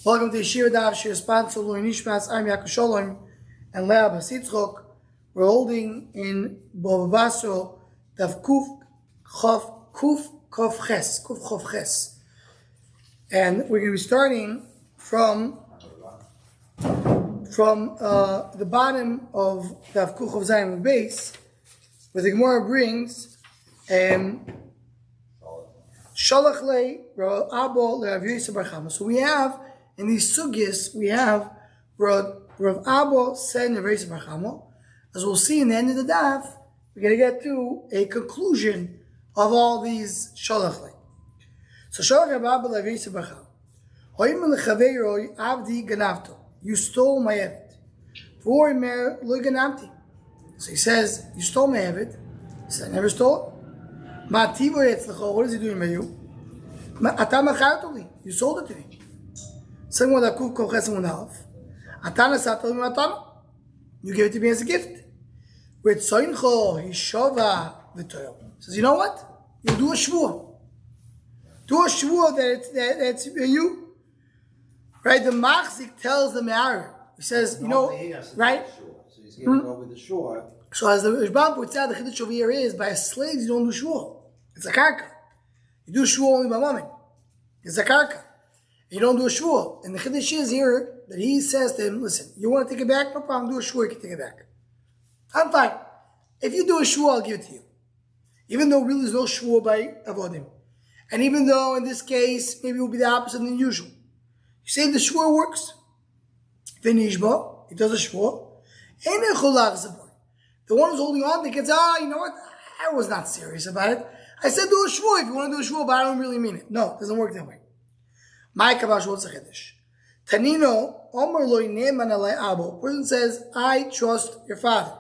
Welcome to Yeshiva Daf Shir sponsor Lui Nishmas. I'm Yaakov Sholem and Leah Basitzchok. We're holding in Bava Basra Daf Kuf Chof Ches, and we're going to be starting from the bottom of Daf Kuf Chof Zayin base, where the Gemara brings Shalach le Abo le Rav Yosef bar Chama. So we have in these sugyas, we have Rav Abo said Rav Yosef bar Chama. As we'll see in the end of the daf, we're going to get to a conclusion of all these Shalach le. So Shalach Rav Abo le Rav Yosef bar Chama. Hoyim lechaveiroi avdi ganavto. You stole my evet. V'orimer lo ganavti. So he says, you stole my evet. He said, I never stole it. What is he doing by you? You sold it to me. You gave it to me as a gift. He says, you know what? You do a shvuah. Do a shvuah that it's you. Right? The machzik tells the me'arer. He says, you know, right? So he's giving over the shore. So as the Rishbam puts out, the chiddush over here is, by slaves you don't do shvuah. It's a karka. You do shvuah only by women. It's a karka. You don't do a shvuah. And the chiddush is here that he says to him, listen, you want to take it back? No problem. Do a shvuah, you can take it back. I'm fine. If you do a shvuah, I'll give it to you. Even though really there's no shvuah by avodim. And even though in this case, maybe it will be the opposite than usual. You say the shvuah works. Finishba, he does a shvuah. The one who's holding on thinks, you know what? I was not serious about it. I said do a shvuah if you want to do a shvuah, but I don't really mean it. No, it doesn't work that way. My kabash, what's a chiddush? Tanino, Omer loy ne'eman alei abo. Person says, I trust your father.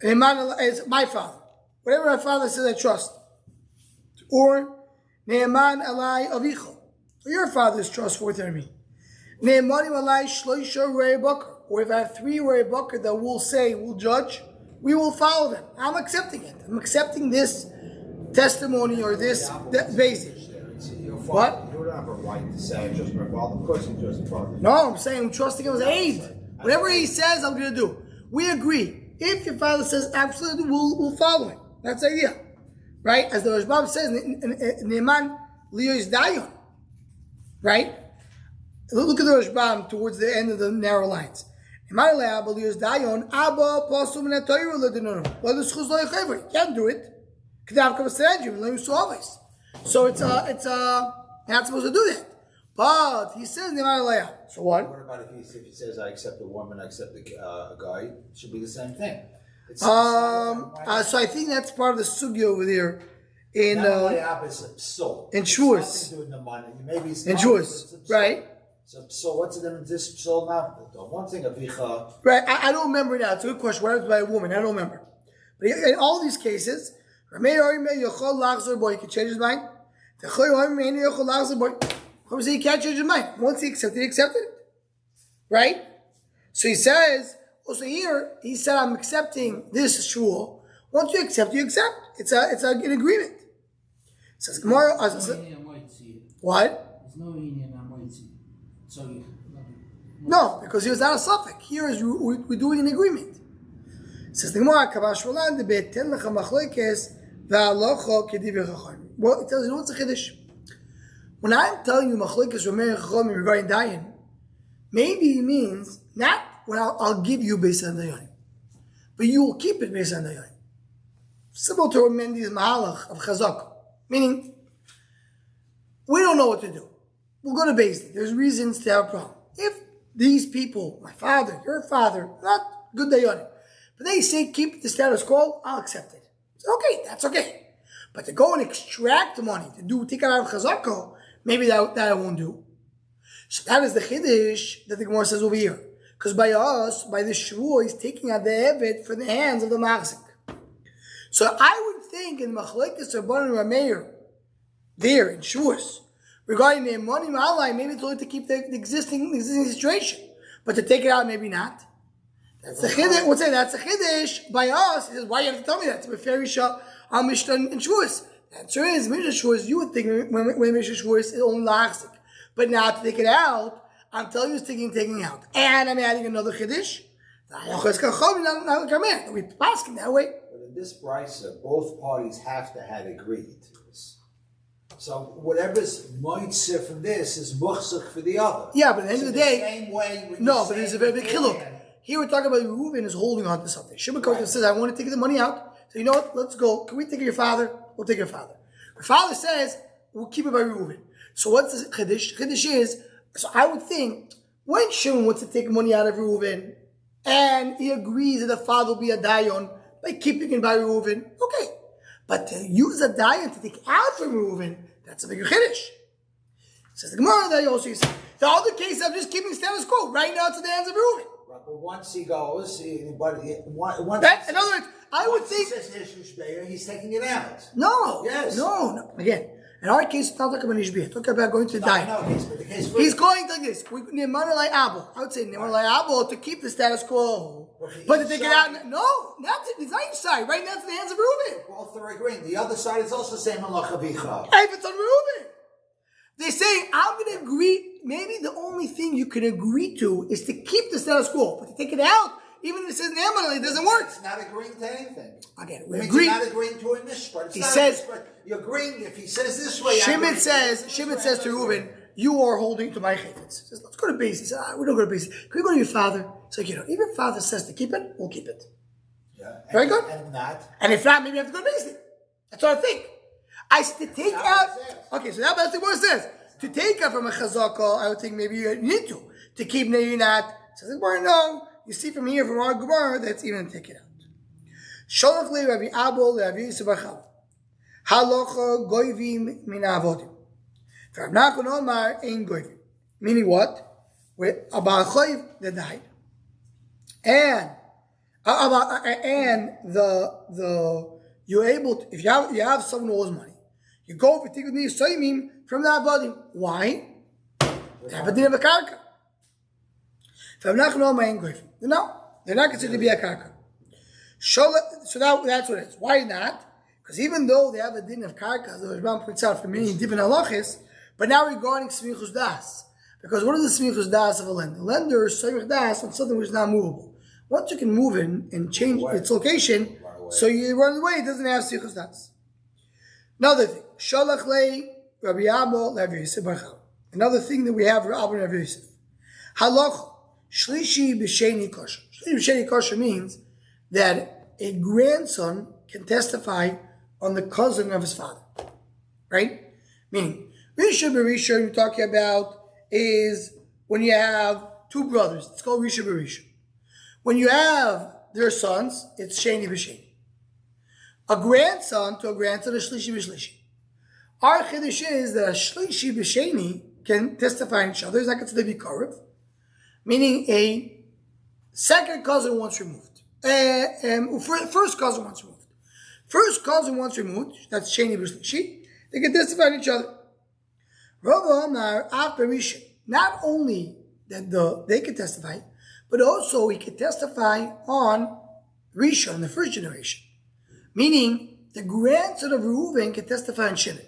Ne'eman is my father. Whatever my father says, I trust. Or, ne'eman alei avicho. Your father is trustworthy to me. Ne'emanim alei shloisha rei bakar. Or if I have 3 rei bakar that will say, will judge, we will follow them. I'm accepting it. I'm accepting this testimony or this basic. What? You don't have a right to say just my father. Of course, you just father. No, I'm saying I'm trusting him as aid. Whatever he says, I'm going to do. We agree. If your father says absolutely, we'll follow him. That's the idea, right? As the Rashbam says, Ne'eman liyois dayon, right? Look at the Rashbam towards the end of the narrow lines. You can't do it. So it's not supposed to do that. But he says, so what? What about if he says, I accept a woman, I accept a guy? It should be the same thing. So I think that's part of the sugya over there in Shvus. In Shvus, right? So what's the difference? This soul now. One thing, avicha. Right, I don't remember now. It's a good question. Whether it's by a woman, I don't remember. But in all these cases, you can change his mind. He can't change his mind. Once he accepted it. Right? So he says, also here, he said, I'm accepting this shvuah. Once you accept, you accept. It's an agreement. It says Gemara. What? No, because he was not a suffix. Here is we're doing an agreement. It says the Gemara, well, it tells you what's a chiddush. When I'm telling you machlokes regarding dayan, maybe it means not when I'll give you based on dayan, but you will keep it based on dayan. Similar to Mendy's mahalach of chazak, meaning we don't know what to do. We'll go to basic. There's reasons to have a problem. If these people, my father, your father, not good dayanim, but they say keep the status quo, I'll accept it. It's okay, that's okay. But to go and extract the money, to take it out of chazaka, maybe that I won't do. So that is the chiddush that the Gemara says over here. Because by us, by the shvuah, he's taking out the evet from the hands of the machzik. So I would think in machlekes Rabban and Rameir, there in shvuas, regarding the money malai, maybe it's only to keep the existing situation, but to take it out, maybe not. That's the chiddush. We'll say that's a chiddush by us. He says, why do you have to tell me that? It's a fair Isha al Mishnah in shvuas. The answer is Mishnah shvuas. You would think when Mishnah shvuas is only lachzik, but now to take it out, I'm telling you it's taking out. And I'm adding another Chiddush. We pass him that way. But in this brisa, both parties have to have agreed to this. So whatever's moitzah from this is muchzak for the other. Yeah, but at the end of the day, same way. No, but there's a very big chiluk. Here we're talking about Reuven is holding on to something. Shimon comes and says, I want to take the money out. So you know what? Let's go. Can we take your father? We'll take your father. Your father says, we'll keep it by Reuven. So what's the Chiddush? Chiddush is, so I would think, when Shimon wants to take money out of Reuven, and he agrees that the father will be a dayon by keeping it by Reuven, okay. But to use a dayon to take out from Reuven, that's a bigger Chiddush. Says the Gemara, that also you say, the other case, I'm just keeping status quo. Right now, it's in the hands of Reuven. But once he goes, in other words, I would think he says he's taking it out. No. Yes. No. Again, in our case, it's not talking about Nishbiyah. Talking about going to the dine. He's going like this. I would say Neman Abo to keep the status quo. But to take it out, no, it's not each side. Right now, it's in the hands of Reuven. Both are agreeing. The other side is also saying Allah Chavicha. If it's on Reuven. They say, I'm going to agree. Maybe the only thing you can agree to is to keep the status quo. But to take it out, even if it says Neman, it doesn't work. It's not agreeing to anything. Again, we agree. You're not agreeing to a mishpat. He says, you're agreeing if he says this way. Shimon says to Reuven, you are holding to my chayfetz. He says, let's go to base. He says, we don't go to base. Can we go to your father? It's like, if your father says to keep it, we'll keep it. Yeah. Very good. And if not, maybe you have to go to base. That's what I think. To take out. Okay, so that's what it says. To take out from a chazaka, I would think maybe you need to keep, no, you're not. Says the Gemara, no. You see from here, from our Gemara, that's even to take it out. Sholach le Rabbi Abel le Rabbi Yisrael Bachal. Halacha goyvim min avodim. Rav Nachman Omar ein goyvim. Meaning what? With Abba Choiv that died. And you're able to, if you have someone who owes money, you go for tikkun nisoyimim from the avodim. Why? They have a din of a karka. Rav Nachman Omar ein goyvim. No, they're not considered to be a karka. So that's what it is. Why not? Because even though they have a din of karka, as the Rambam points out for many different halachis, but now regarding smichus das. Because what is the smichus das of a lender? The lender is smichus das on something which is not movable. Once you can move in and change its location, so you run away, it doesn't have smichus das. Another thing, Shalach le Rabbi Abba Rabbi Yosef Barchal. Another thing that we have for Abba Rabbi Yosef. Halach shlishi b'sheni kosher. Shlishi b'sheni kosher means that a grandson can testify on the cousin of his father. Right? Meaning, Risha Berisha you're talking about is when you have two brothers. It's called Risha Berisha. When you have their sons, it's Sheni B'Sheni. A grandson to a grandson is Shlishi B'Shlishi. Our Chiddush is that a Shlishi B'Sheni can testify on each other. It's not considered to be Karev. Meaning a second cousin once removed. First cousin once removed. First cousin once removed, that's Sheni B'Shlishi, they can testify on each other. Rav Amar after Rishon, not only that they can testify, but also he can testify on Rishon, the first generation. Meaning, the grandson of Reuven can testify on Shimon,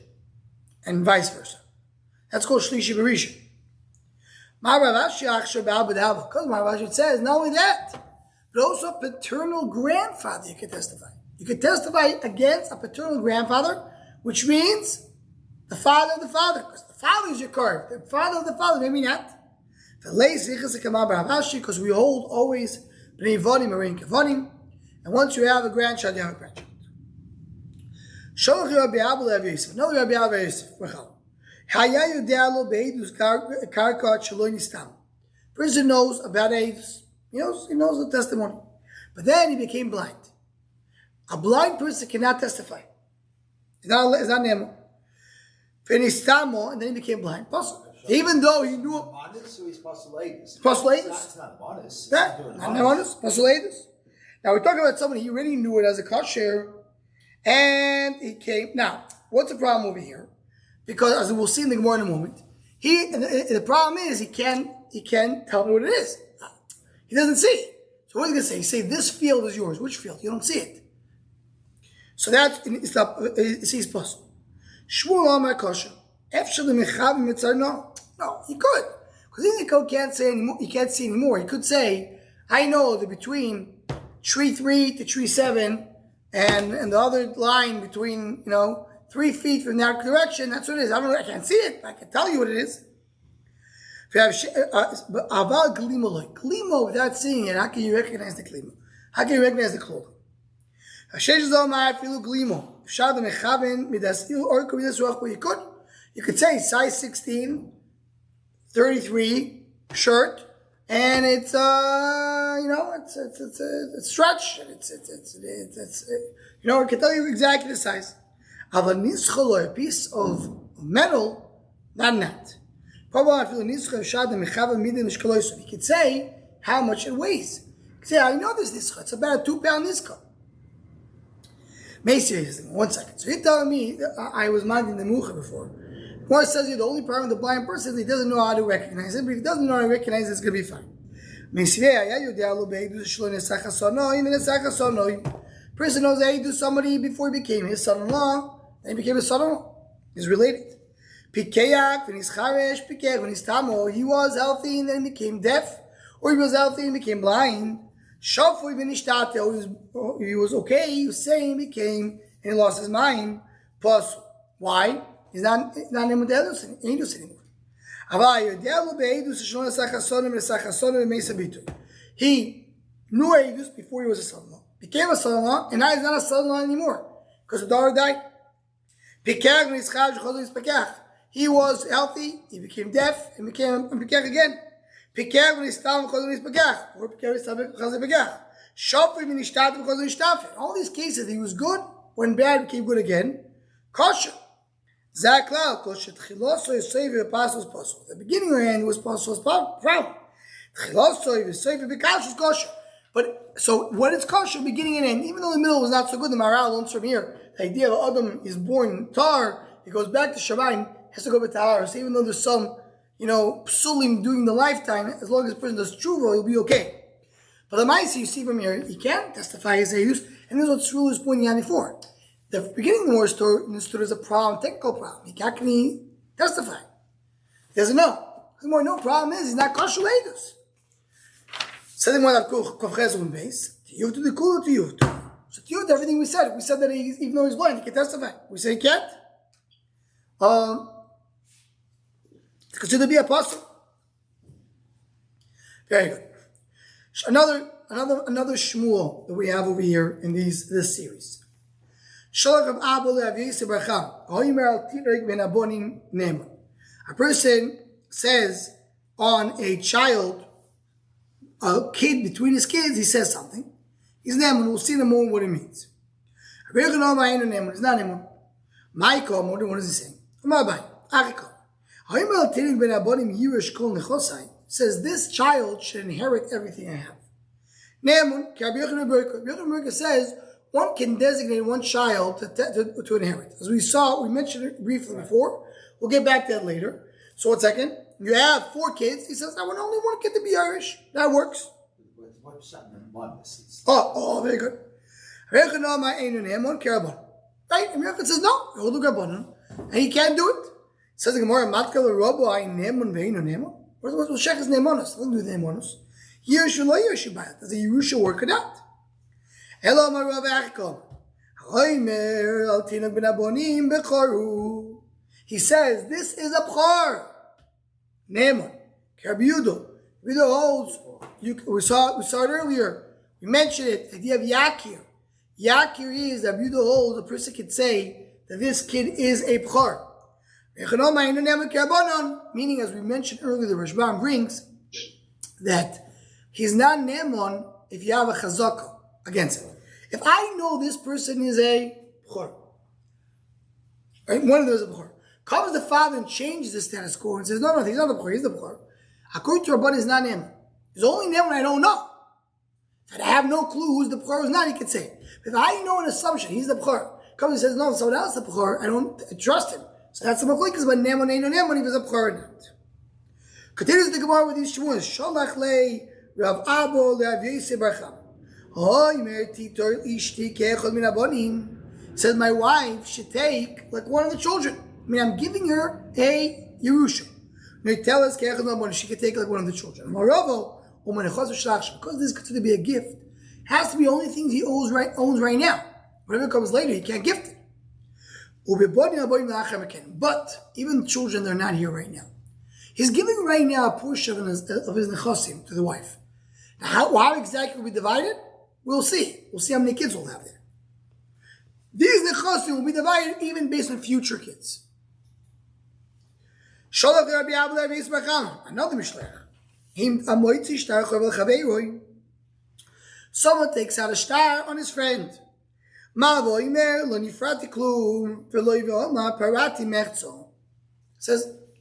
and vice versa. That's called Shlishi B'Rishon. Because Marav says, not only that, but also a paternal grandfather you can testify. You can testify against a paternal grandfather, which means the father of the father, because the father is your card. The father of the father, maybe not. Because we hold always b'nei vonim arein kevonim, and once you have a grandchild, you have a grandchild. Sholach Rabbi Abba Rabbi Yosef. No Rabbi Abba Yosef. Haya yodea lo beidus karka shelo nistam. Person knows about Eidus. He knows the testimony. But then he became blind. A blind person cannot testify. It's not Nemo. Finistamo, and then he became blind. Possible. Even though he knew. So he's Pasulatus. Pasulatus? It's not modest. Not modest. Pasulatus. Now we're talking about someone, he already knew it as a kosher, and he came. Now, what's the problem over here? Because as we'll see in the Gemara in a moment, the problem is he can't tell me what it is. He doesn't see it. So what are you going to say? He say, this field is yours. Which field? You don't see it. So it's possible. Shmuel Amar Kosher. No, he could. Because in the code can't say anymore. You can't see anymore. He could say, I know that between tree 3 to tree 7, and the other line between 3 feet from that direction. That's what it is. I can't see it. I can tell you what it is. If you have aval glimo, glimo without seeing it, how can you recognize the glimo? How can you recognize the clothing? You could say size 16, 33 shirt, and it's it's stretched. It can tell you exactly the size. A piece of metal, not net. You could say how much it weighs. You could say, I know this nischah. It's about a 2-pound nischah. Macy, 1 second. So you're telling me, I was minding the mucha before. One says the only problem with the blind person is he doesn't know how to recognize it, but if he doesn't know how to recognize it, it's going to be fine. Person knows how to do somebody before he became his son-in-law, then he became his son-in-law. He's related. When he's tamo, he was healthy and then he became deaf, or he was healthy and became blind. He was okay, he was saying, became, and he lost his mind. Plus, why? He's not named Eidus anymore. He knew Eidus before he was a son-in-law. Became a son-in-law, and now he's not a son-in-law anymore because the daughter died. He was healthy, he became deaf, and became Pekach again. All these cases, he was good, when bad, became good again. Kosher. The beginning of the end was problem. But so what is kosher, beginning and end? Even though the middle was not so good, the Maharal learns from here the idea of Adam is born tar, he goes back to Shamayim, has to go back to Tahara. So even though there's some, psulim during the lifetime, as long as the person does tshuva, he'll be okay. But the Maisi, you see from here, he can't testify his Eidus, and this is what Shmuel was pointing out before. The beginning of the war story is a problem, technical problem. He can't testify. He doesn't know. No problem is he's not kosher Eidus. So then what Kovches on base? Tiyuvtu the kula tiyuvtu. So tiyuvtu, everything we said that even though he's blind, he can testify. We say he can't. It's considered to be apostle. Very good. Another Shmuel that we have over here in this series. A person says on a child, a kid between his kids, he says something. He's Neman. We'll see in a moment what it means. It's not Neman. What is he saying? Says this child should inherit everything I have. Neman says one can designate one child to inherit. As we mentioned it briefly before. We'll get back to that later. So 1 second. You have 4 kids. He says, I want only one kid to be Irish. That works. Oh, very good. Right? And Rechon says, no. And he can't do it. Says the Gemara, what's Shech is Nemonos? Doesn't do the Nemonos. Yerusha lo Yerusha Bayat. Does the Yerusha work or not? Hello, my Rav Achikol. He says, this is a Bchor. Neman. Kerbiudo. Biudo holds. We saw it earlier. We mentioned it. The idea of Yakir. Yakir is that Biudo holds, a person could say that this kid is a Bchor. Meaning, as we mentioned earlier, the Rashbam brings that he's not Neman if you have a Chazaka against it. If I know this person is a Bchor, right? One of those is a Bchor. Comes the father and changes the status quo and says, no, he's not the Bchor, he's the Bchor. According to Rabban, he's not Neman. He's only Neman I don't know. If I have no clue who's the Bchor, who's not, he can say it. If I know an assumption, he's the Bchor. Comes and says, no, someone else is the Bchor, I don't trust him. So that's the Machlikas, but Neman ain't no Neman, he was a Bchor or not. Continues the Gemara with these Shmuels. Sholach le Rav Abo le Rav Yosef Barcham. Says my wife should take like one of the children. I mean, I'm giving her a Yerusha. They tell us she could take like one of the children. Because this is considered to be a gift, it has to be only things he owns right now. Whatever comes later, he can't gift it. But even children, they're not here right now. He's giving right now a portion of his nechasim to the wife. Now, how exactly will be divided? We'll see. We'll see how many kids we'll have there. These nechasim will be divided even based on future kids. Another mishlech. Someone takes out a star on his friend.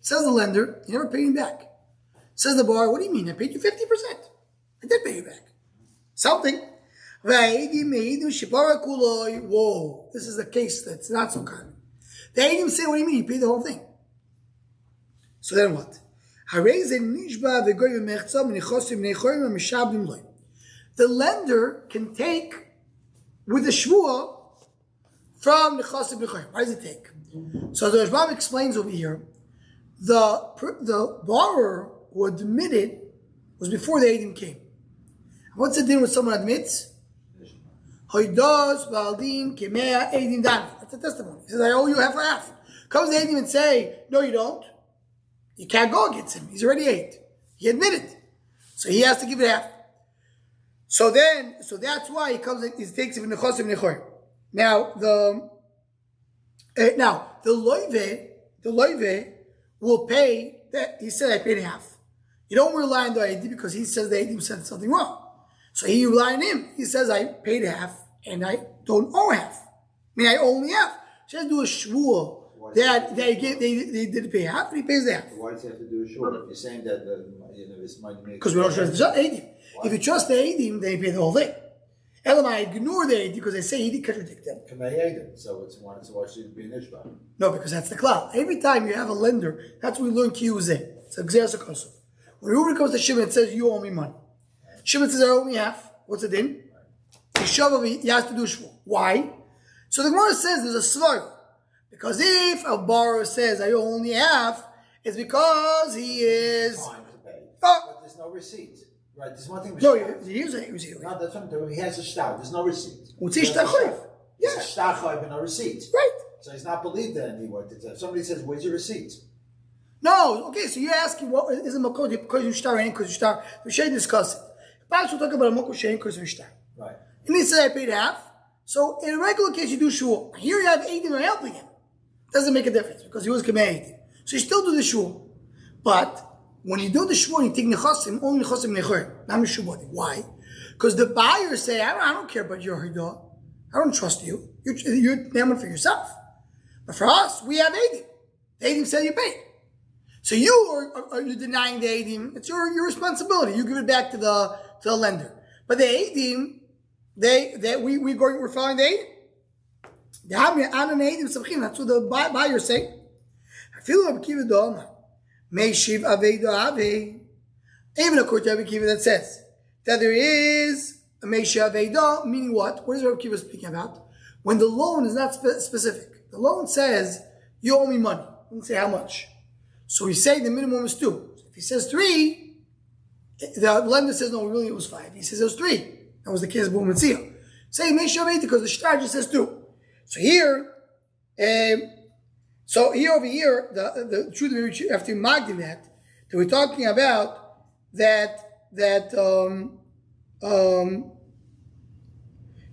Says the lender, you never paid him back. Says the borrower, what do you mean? I paid you 50%. I did pay you back. Something. Whoa, this is a case that's not so common. The Eidim say, what do you mean? You paid the whole thing. So then what? The lender can take with the shvuah from the nechasim nechorim. Why does it take? So the Rashbam explains over here, the borrower who admitted was before the Eidim came. What's the din when someone admits? Hoidos baldin kemea Eidim dani. That's a testimony. He says, I owe you half and half. Comes the Eidim and say, no, you don't. You can't go against him. He's already 8. He admitted. So he has to give it half. So that's why he comes and he takes it from the nechasim nechorim. Now the loive will pay that. He said I paid half. You don't rely on the Eidim because he says the Eidim said something wrong. So he rely on him. He says I paid half and I don't owe half. I mean I owe only half. So he has to do a shvuah that they did pay half and he pays the half. Why does he have to do a shvuah? If you're saying that this money because we don't trust the Eidim. If you trust the Eidim, then you pay the whole thing. Elamai ignore the Eidim because they say he did contradict them. So why should it be an ishbah? No, because that's the cloud. Every time you have a lender, that's what we learn kiyuzeh. It's a gzeras hakosov. When Reuben comes to Shimon and says, you owe me money. Shimon says, I owe me half. What's it in? He has to do shvuah. Why? So the Gemara says there's a svara. Because if a borrower says, I owe only half, it's because he is... Fine to pay. But there's no receipt. Right, there's one thing. No, he is a receipt. No, that's what I'm doing. He has a shtar. There's no receipt. What's he shtar chayiv? Yeah, shtar chayiv and no receipt. Right. So he's not believed in anymore. If somebody says, "Where's your receipt?" No. Okay, so you're asking what is a makod because you shtar and because you shtar. We should discuss it. Perhaps we'll talk about a makod shein because you shtar. Right. And he said, "I paid half." So in a regular case, you do shul. Here you have Eidim are helping him. Doesn't make a difference because he was commanded. So you still do the shul, but when you do the shvuah, you take nechasim, only nechasim nechorim, not mishubot. Why? Because the buyers say, I don't care about your hidah. I don't trust you. You're named for yourself. But for us, we have Eidim. The Eidim said you paid. So you are denying the Eidim. It's your responsibility. You give it back to the lender. But the Eidim, we're following the Eidim. That's what the buyers say. I feel like keep it on. Meishiv aveido ave. Even according to Rabbi Kiva that says that there is a meishiv aveido, meaning what? What is Rabbi Kiva speaking about? When the loan is not specific. The loan says, you owe me money. It doesn't say how much. So we say the minimum is 2. If he says 3, the lender says, no, really it was 5. He says it was 3. That was the case of Bumatzia. Say meishiv aveido because the shtar just says 2. So here, over here, the truth of it, after Magdi that we're talking about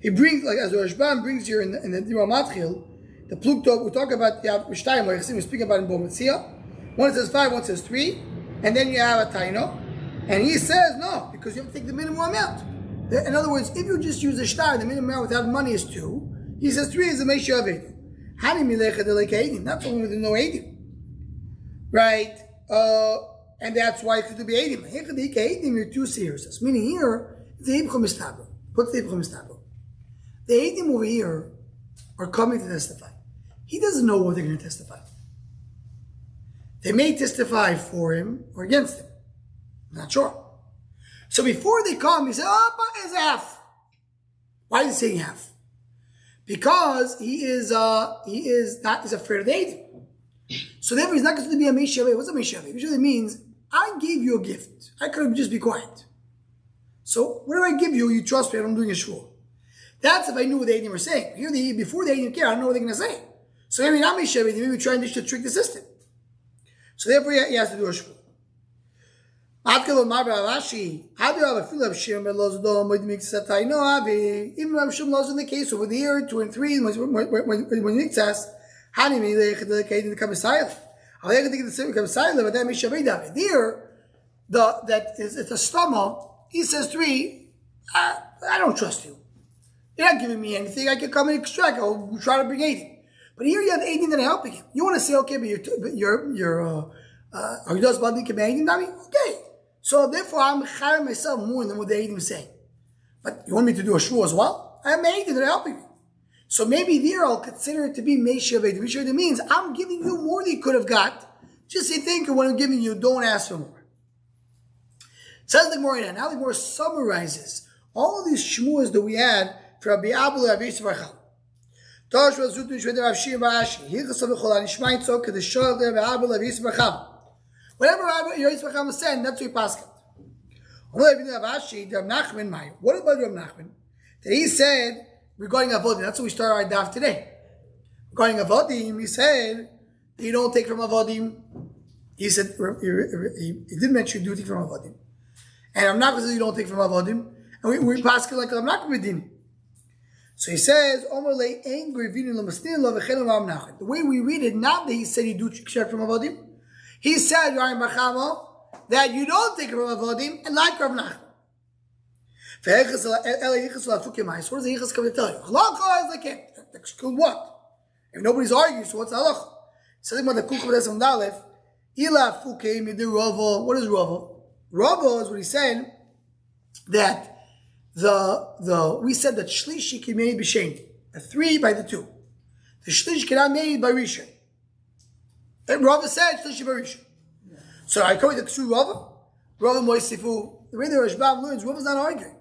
he brings, like as Rashbam brings here in the Dira Matchil, the Pluktok, we talk about the Shtayim, like we speak about in Bometzia. One says 5, one says 3, and then you have a Taino, and he says no, because you have to take the minimum amount. In other words, if you just use a shtar, the minimum amount without money is 2. He says 3 is a Meisha Aved. That's only with no Eidim. Right? And that's why it could be Eidim. You're too serious. Meaning here, the Ibchum Istabro. What's the Ibchum Istabro? The Eidim over here are coming to testify. He doesn't know what they're going to testify. They may testify for him or against him. I'm not sure. So before they come, he said, but it's half. Why is he saying half? Because he's afraid of the Eidim. So therefore, he's not considered to be a Meishaveh. What's a Meishaveh? Usually means, I gave you a gift. I could have just be quiet. So whatever I give you, you trust me, I'm doing a shvur. That's if I knew what the Eidim were saying. Here, before the Eidim care, I don't know what they're going to say. So maybe not Meishaveh, maybe trying to trick the system. So therefore, he has to do a shvur. Even Rav Shimon loves in the case over the year 2 and 3 when Niktas, the become silent. There, that is it's a stomach. He says 3. I don't trust you. You're not giving me anything. I can come and extract. I'll try to bring 80. But here you have 18 that are helping him. You want to say, okay, but you're are you just about to make 18? Okay. So therefore, I'm hiring myself more than what the 18 is saying. But you want me to do a shvur as well? I have 18 that are helping me. So maybe there I'll consider it to be Meishaveh. Meishaveh means I'm giving you more than you could have got. Just say thank you when I'm giving you. Don't ask for more. Says the Gemara now the Gemara summarizes all of these shmuas that we had for Rabbi Abba Rabbi Yosef Achal. Tosh was Zutu Shveder Rav Shir Ba'ashi. Hilchas of Echol Anishmayin Tzok the Shor Rabbi Abba Rabbi Yosef Achal. Whatever Rabbi Yosef Achal was saying, that's what he passed. What about Rav Nachman? That he said regarding Avodim. That's what we start our daf today. Regarding Avodim, he said that you don't take from Avodim. He said he did mention you do take from Avodim. And Rav Nachman says you don't take from Avodim. And we pass it like Rav Nachman Medini. So he says, the way we read it, not that he said you do check from Avodim. He said, that you don't take from Avodim and like Rav Nachman. What does the Yichus come to tell you? Halacha is like it. Exclude what? If nobody's arguing, so what's halacha? Something about the Kukum Desam Dalef. Ila Fuke Midir Rava. What is Rava? Rava is what he said that we said that Shlishi can be made b'shein. The 3 by the 2. The Shlishi cannot be made by Rishon. Rava said Shlishi by Rishon. So I call it the Ksu Rava. Rava Moisifu. The way the Rashbam learns, Rava's not arguing.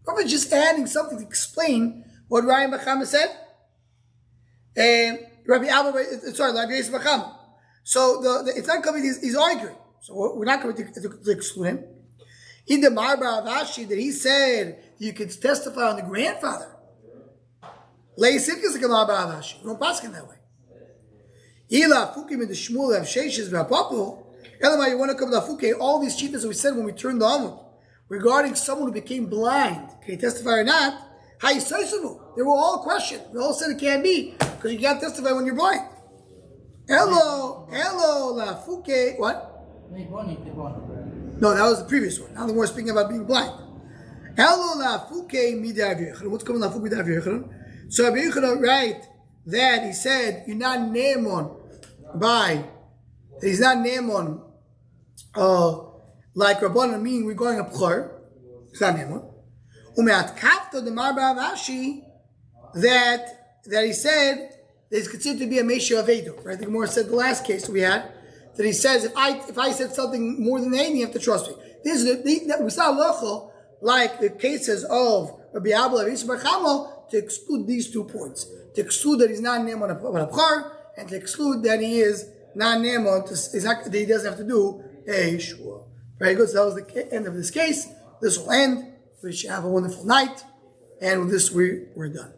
Rava's just adding something to explain what Ryan Bachama said. Rabbi Yosef Bachama. So it's not coming, he's arguing. So we're not going to exclude him. In the Marba Avashi that he said you could testify on the grandfather. Lei Sikis Marba Avashi. You don't pass him that way. Ila Fukim in the Shmuel of Sheshes Vapapu. Elamai, you want to come to Fuke, all these cheaters that we said when we turned the Amud regarding someone who became blind. Can he testify or not? They were all questioned. They all said it can't be because you can't testify when you're blind. Hello, la Fuke. What? No, that was the previous one. Now we're speaking about being blind. Hello, la Fuke midav yechon. What's coming la Fuke midav yechon? So Rabbi Yechon write that he said you're not ne'emon by. That he's not ne'emon like Rabbanan, meaning we're going up chor. It's not ne'emon. Umeat kafto the marba avashi that he said that is considered to be a meisha avedo. Right? The Gemara said the last case we had that he says if I said something more than 80, you have to trust me. This is we saw lochel like the cases of Rabbi Abba Rabbi Yisrael Chamo to exclude these 2 points. To exclude that he's not ne'emon on a chor, and to exclude that he is not ne'emon, that he doesn't have to do a shvur. Very good. So that was the end of this case. This will end. We should have a wonderful night. And with this, we're done.